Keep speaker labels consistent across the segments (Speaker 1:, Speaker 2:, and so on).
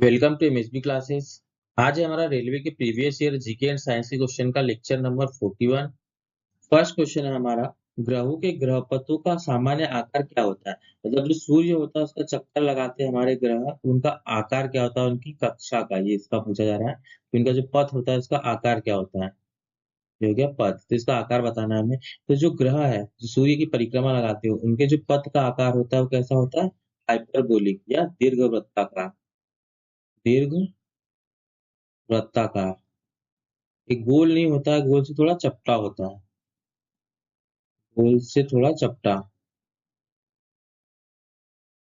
Speaker 1: Welcome to MSB classes. आज है हमारा रेलवे के previous year GK and science के क्वेश्चन का लेक्चर नंबर 41। फर्स्ट क्वेश्चन है हमारा, ग्रहों के ग्रहपथों का सामान्य आकार क्या होता है। मतलब जो सूर्य होता है उसका चक्कर लगाते हैं हमारे ग्रह, उनका आकार क्या होता है, उनकी कक्षा का, ये इसका पूछा जा रहा है। तो इनका जो पथ होता है उसका आकार क्या होता है। ये हो गया पथ, तो इसका आकार बताना है हमें। तो जो ग्रह है जो सूर्य की परिक्रमा लगाते हो, उनके जो पथ का आकार होता है वो कैसा होता है, हाइपरबोलिक या दीर्घवृत्ताकार। दीर्घ वृत्ताकार। एक गोल नहीं होता है, गोल से थोड़ा चपटा होता है। गोल से थोड़ा चपटा,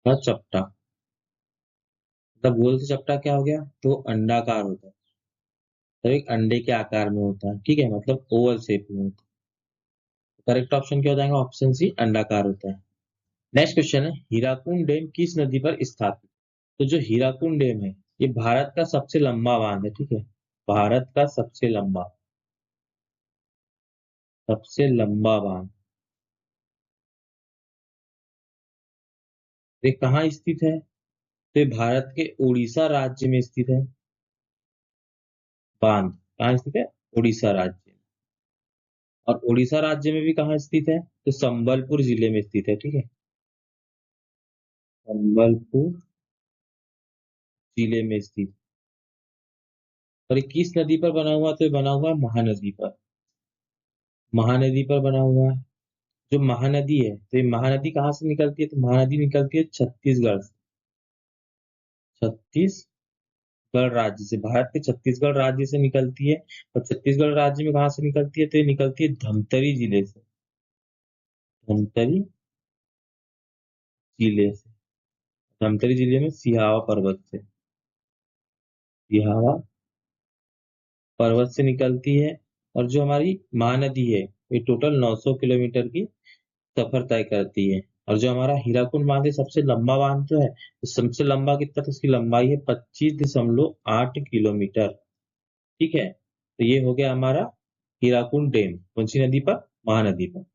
Speaker 1: थोड़ा चपटा। मतलब गोल से चपटा क्या हो गया, तो अंडाकार होता है। तो एक अंडे के आकार में होता है, ठीक है, मतलब ओवल शेप में होता है। करेक्ट ऑप्शन क्या हो जाएगा, ऑप्शन सी, अंडाकार होता है। नेक्स्ट क्वेश्चन है, हीराकुंड डैम किस नदी पर स्थापित। तो जो हीराकुंड डैम है ये भारत का सबसे लंबा बांध है, ठीक है। भारत का सबसे लंबा बांध। ये कहाँ स्थित है, तो ये भारत के उड़ीसा राज्य में स्थित है। बांध कहाँ स्थित है, उड़ीसा राज्य में। और उड़ीसा राज्य में भी कहाँ स्थित है, तो संबलपुर जिले में स्थित है, ठीक है। संबलपुर जिले में स्थित। और ये किस नदी पर बना हुआ, तो ये बना हुआ है महानदी पर। महानदी पर बना हुआ है। जो महानदी है, तो ये महानदी कहाँ से निकलती है, तो महानदी निकलती है छत्तीसगढ़ से। छत्तीसगढ़ राज्य से, भारत के छत्तीसगढ़ राज्य से निकलती है। और छत्तीसगढ़ राज्य में कहाँ से निकलती है, तो ये निकलती है धमतरी जिले से। धमतरी जिले से। धमतरी जिले में सिहावा पर्वत से। सिहावा पर्वत से निकलती है। और जो हमारी महानदी है ये टोटल 900 किलोमीटर की सफर तय करती है। और जो हमारा हीराकुंड बांध है सबसे लंबा बांध जो है, तो सबसे लंबा कितना, तो उसकी लंबाई है 25.8 किलोमीटर, ठीक है। तो ये हो गया हमारा हीराकुंड डैम, कौन सी नदी पर, महानदी पर।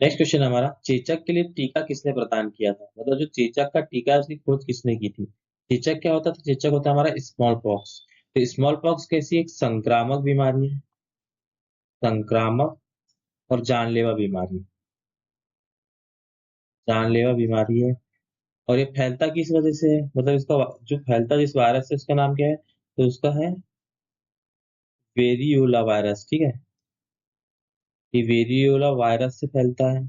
Speaker 1: नेक्स्ट क्वेश्चन हमारा, चेचक के लिए टीका किसने प्रदान किया था। मतलब जो चेचक का टीका है उसकी खोज किसने की थी। चेचक क्या होता था, चेचक होता है हमारा स्मॉल पॉक्स। तो स्मॉल पॉक्स कैसी एक संक्रामक बीमारी है, संक्रामक और जानलेवा बीमारी। जानलेवा बीमारी है। और ये फैलता किस वजह से है, मतलब इसका जो फैलता जिस वायरस से उसका नाम क्या है, तो उसका है वेरियोला वायरस, ठीक है। ये वेरियोला वायरस से फैलता है।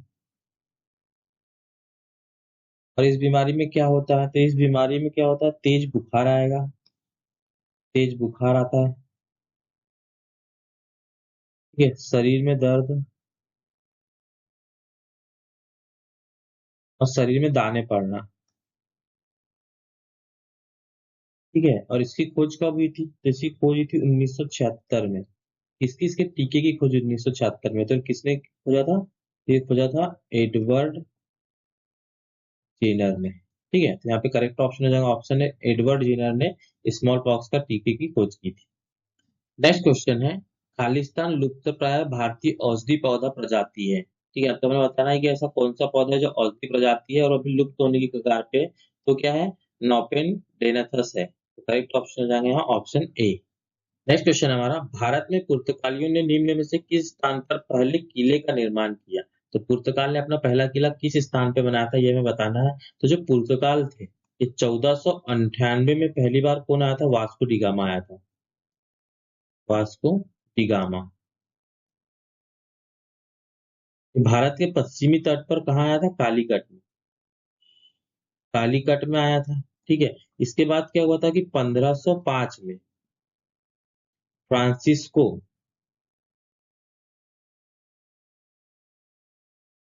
Speaker 1: और इस बीमारी में क्या होता है, तो इस बीमारी में क्या होता है, तेज बुखार आएगा। तेज बुखार आता है, ठीक है, शरीर में दर्द और शरीर में दाने पड़ना, ठीक है। और इसकी खोज कब हुई थी, तो इसकी खोज हुई थी 1976 में। किसके टीके की खोज 1976 में, तो किसने खोजा था, ये खोजा था एडवर्ड जेनर ने, ठीक है। तो यहाँ पे करेक्ट ऑप्शन हो जाएगा, ऑप्शन है एडवर्ड जेनर ने स्मॉल पॉक्स का टीके की खोज की थी। नेक्स्ट क्वेश्चन है, खालिस्तान लुप्त प्राय भारतीय औषधि पौधा प्रजाति है, ठीक है। तो हमें बताना है कि ऐसा कौन सा पौधा है जो औषधि प्रजाति है और अभी लुप्त होने की कगार पे है। तो क्या है, नोपेन डेनथस है। तो करेक्ट ऑप्शन हो जाएंगे यहाँ ऑप्शन ए। नेक्स्ट क्वेश्चन हमारा, भारत में पुर्तगालियों ने निम्न में से किस स्थान पर पहले किले का निर्माण किया। तो पुर्तगाल ने अपना पहला किला किस स्थान पे बनाया था, ये हमें बताना है। तो जो पुर्तगाल थे, ये 1498 में पहली बार कौन आया था, वास्को डी गामा आया था। Vasco D gamma. भारत के पश्चिमी तट पर कहाँ आया था, कालीकट में। कालीकट में आया था, ठीक है। इसके बाद क्या हुआ था कि 1505 में फ्रांसिस्को,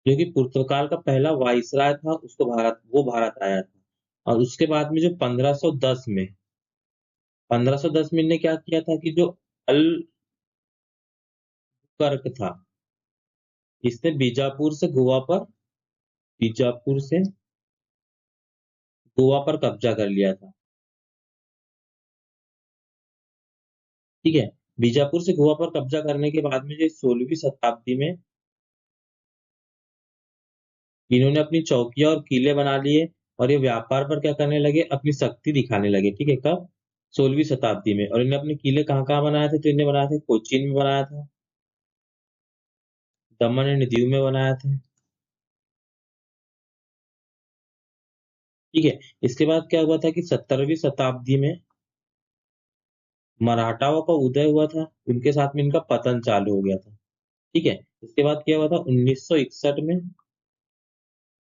Speaker 1: जो कि पुर्तगाल का पहला वाइसराय था, उसको भारत आया था। और उसके बाद में जो 1510 में इन्हें क्या किया था कि जो अल्बुकर्क था, इसने बीजापुर से गोवा पर कब्जा कर लिया था, ठीक है। बीजापुर से गोवा पर कब्जा करने के बाद में जो 16वीं शताब्दी में इन्होंने अपनी चौकियां और किले बना लिए। और ये व्यापार पर क्या करने लगे, अपनी शक्ति दिखाने लगे। ठीक है, कब? 16वीं शताब्दी में। और इन्हें अपने किले कहाँ कहाँ बनाए थे? तो इन्हें बनाए थे कोचीन में बनाया था, दमन एंड दीव में बनाया था। ठीक है, इसके बाद क्या हुआ था कि 17वीं शताब्दी में मराठाओं का उदय हुआ था, उनके साथ में इनका पतन चालू हो गया था। ठीक है, इसके बाद क्या हुआ था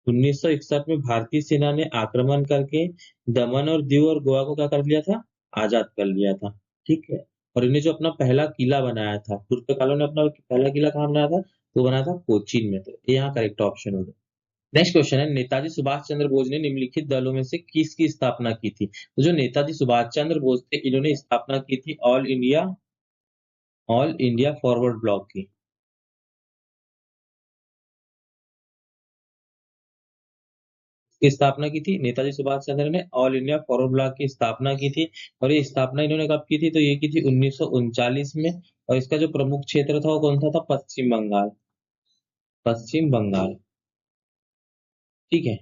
Speaker 1: 1961 में भारतीय सेना ने आक्रमण करके दमन और दीव और गोवा को क्या कर लिया था? आजाद कर लिया था। ठीक है, और इन्हें जो अपना पहला किला बनाया था, पुर्तगालियों ने अपना पहला किला कहाँ बनाया था? तो बनाया था कोचीन में। तो ये यहाँ करेक्ट ऑप्शन होगा। नेक्स्ट क्वेश्चन है, नेताजी सुभाष चंद्र बोस ने निम्नलिखित दलों में से किसकी स्थापना की थी? तो जो नेताजी सुभाष चंद्र बोस थे, इन्होंने स्थापना की थी ऑल इंडिया फॉरवर्ड ब्लॉक की। की स्थापना की थी नेताजी सुभाष चंद्र ने ऑल इंडिया फॉरवर्ड ब्लॉक की स्थापना की थी। और ये स्थापना इन्होंने कब की थी? तो ये की थी 1939 में। और इसका जो प्रमुख क्षेत्र था वो कौन सा था? पश्चिम बंगाल। पश्चिम बंगाल। ठीक है,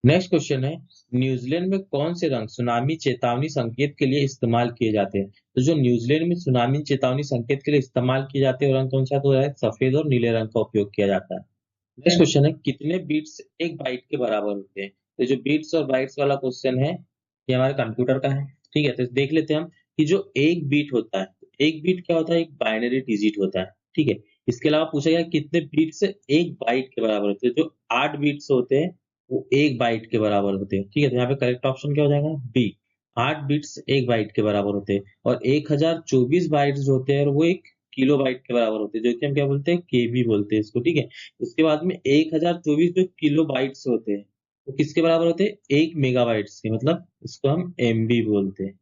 Speaker 1: नेक्स्ट क्वेश्चन है, न्यूजीलैंड में कौन से रंग सुनामी चेतावनी संकेत के लिए इस्तेमाल किए जाते हैं? तो जो न्यूजीलैंड में सुनामी चेतावनी संकेत के लिए इस्तेमाल किए जाते हैं वो रंग कौन सा है? तो है सफेद और नीले रंग का उपयोग किया जाता है। नेक्स्ट क्वेश्चन है, कितने बीट्स एक बाइट के बराबर होते हैं? तो जो बीट्स और बाइट्स वाला क्वेश्चन है ये हमारे कंप्यूटर का है। ठीक है, तो देख लेते हैं हम कि जो एक बीट होता है, एक बीट क्या होता है? एक बाइनरी डिजिट होता है। ठीक है, इसके अलावा पूछा गया कितने बीट्स एक बाइट के बराबर होते हैं? जो 8 बीट्स होते हैं वो एक बाइट के बराबर होते हैं। ठीक है, तो यहाँ पे करेक्ट ऑप्शन क्या हो जाएगा? बी। 8 बिट्स एक बाइट के बराबर होते हैं। और 1024 बाइट्स जो होते हैं वो एक किलो बाइट के बराबर होते हैं, जो कि हम क्या बोलते हैं? केबी बोलते हैं इसको। ठीक है, उसके बाद में 1024 जो किलो बाइट्स होते हैं वो किसके बराबर होते हैं? 1 मेगाबाइट्स के, मतलब इसको हम एमबी बोलते हैं।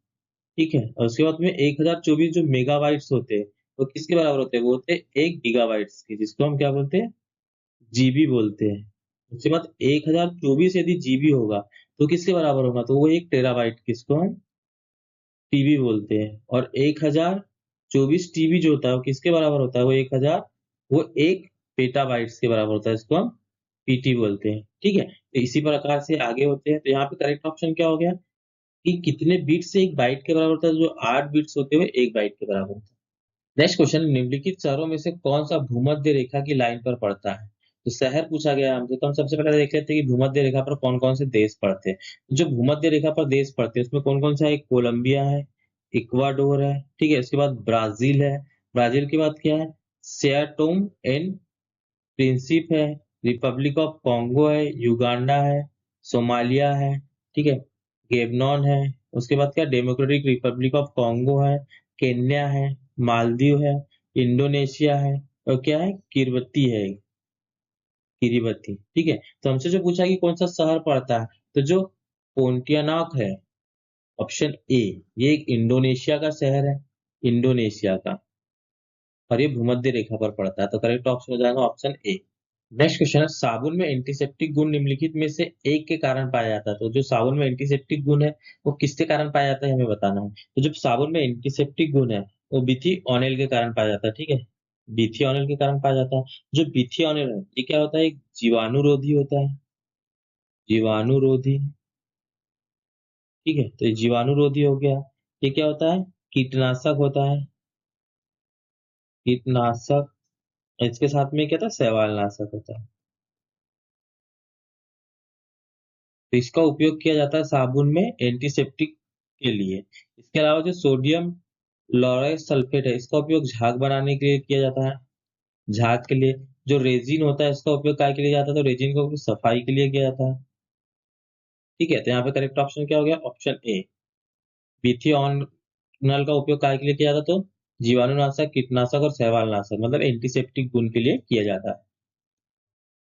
Speaker 1: ठीक है, और उसके बाद में 1024 जो मेगाबाइट्स होते हैं वो किसके बराबर होते हैं? वो होते हैं 1 गीगाबाइट्स के, जिसको हम क्या बोलते हैं? जीबी बोलते हैं। उसके बाद 1024 यदि जीबी होगा तो किसके बराबर होगा? तो वो 1 टेराबाइट, किसको हम टीबी बोलते हैं। और 1024 टीबी जो होता है वो किसके बराबर होता है? वो 1 पेटाबाइट्स के बराबर होता है, इसको हम पीटी बोलते हैं। ठीक है, तो इसी प्रकार से आगे होते हैं। तो यहाँ पे करेक्ट ऑप्शन क्या हो गया कि कितने बीट्स से एक बाइट के बराबर होता है? जो 8 बीट्स होते हुए एक बाइट के बराबर होता है। नेक्स्ट क्वेश्चन, निम्नलिखित शहरों में से कौन सा भूमध्य रेखा की लाइन पर पड़ता है? तो शहर पूछा गया हमसे, तो हम सबसे पहले देख लेते हैं कि भूमध्य रेखा पर कौन कौन से देश पड़ते हैं। जो भूमध्य रेखा पर देश पड़ते हैं उसमें कौन कौन सा है? कोलंबिया है, इक्वाडोर है। ठीक है, उसके बाद ब्राजील है। ब्राजील के बाद क्या है? सेयाटोम एंड प्रिंसिप है। रिपब्लिक ऑफ कॉन्गो है, युगांडा है, सोमालिया है। ठीक है, गेबनॉन है। उसके बाद क्या? डेमोक्रेटिक रिपब्लिक ऑफ कॉन्गो है, केन्या है, मालदीव है, इंडोनेशिया है, और क्या है? किरवती है, किरीबती। ठीक है, तो हमसे जो पूछा कि कौन सा शहर पड़ता है, तो जो पोंटियानाक है, ऑप्शन ए, ये एक इंडोनेशिया का शहर है, इंडोनेशिया का। और ये भूमध्य रेखा पर पड़ता है, तो करेक्ट ऑप्शन हो जाएगा ऑप्शन ए। नेक्स्ट क्वेश्चन है, साबुन में एंटीसेप्टिक गुण निम्नलिखित में से एक के कारण पाया जाता है। तो जो साबुन में एंटीसेप्टिक गुण है वो किसके कारण पाया जाता है हमें बताना है। तो जो साबुन में एंटीसेप्टिक गुण है वो बिथीऑनेल के कारण पाया जाता है। ठीक है, बिथीऑनेल के कारण पाया जाता है। जो बिथीऑनेल है ये क्या होता है? एक जीवाणुरोधी होता है, जीवाणुरोधी। ठीक है, तो ये जीवाणुरोधी हो गया। ये क्या होता है? कीटनाशक होता है, कीटनाशक। इसके साथ में क्या था? शैवालनाशक होता है। तो इसका उपयोग किया जाता है साबुन में एंटीसेप्टिक के लिए। इसके अलावा जो सोडियम लॉरेट सल्फेट है इसका उपयोग झाग बनाने के लिए किया जाता है, झाग के लिए। जो रेजिन होता है इसका उपयोग काय के लिए जाता है? तो रेजिन का उपयोग सफाई के लिए किया जाता है। ठीक है, तो यहाँ पे करेक्ट ऑप्शन क्या हो गया? Option A. बिथियोनल का उपयोग काय के लिए किया जाता है? तो जीवाणुनाशक, कीटनाशक और शैवालनाशक, मतलब एंटीसेप्टिक गुण के लिए किया जाता है।